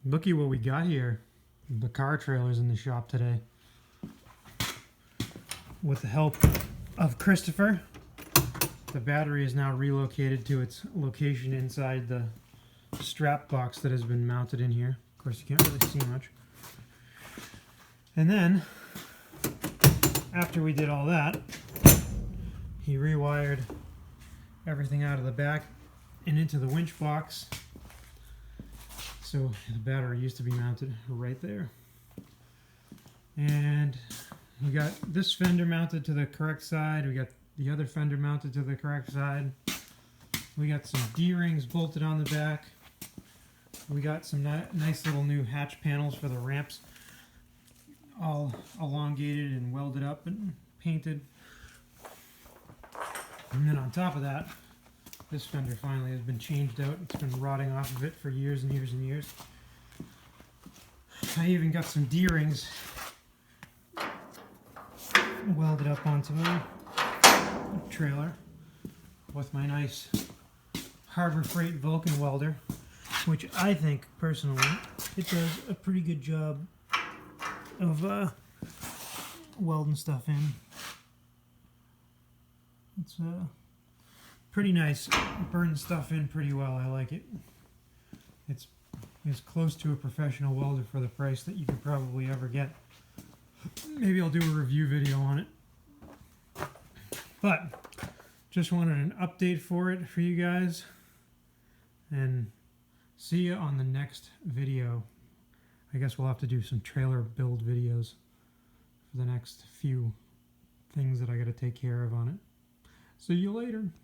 Looky what we got here. The car trailer's in the shop today. With the help of Christopher, the battery is now relocated to its location inside the strap box that has been mounted in here. Of course, you can't really see much. And then, after we did all that, he rewired everything out of the back and into the winch box. So the battery used to be mounted right there. And we got this fender mounted to the correct side. We got the other fender mounted to the correct side. We got some D-rings bolted on the back. We got some nice little new hatch panels for the ramps, all elongated and welded up and painted. And then on top of that, this fender finally has been changed out. It's been rotting off of it for years and years and years. I even got some D-rings welded up onto my trailer with my nice Harbor Freight Vulcan welder, which I think personally it does a pretty good job of welding stuff in. It's pretty nice. It burns stuff in pretty well. I like it. It's as close to a professional welder for the price that you could probably ever get. Maybe I'll do a review video on it. But just wanted an update for it for you guys. And see you on the next video. I guess we'll have to do some trailer build videos for the next few things that I got to take care of on it. See you later.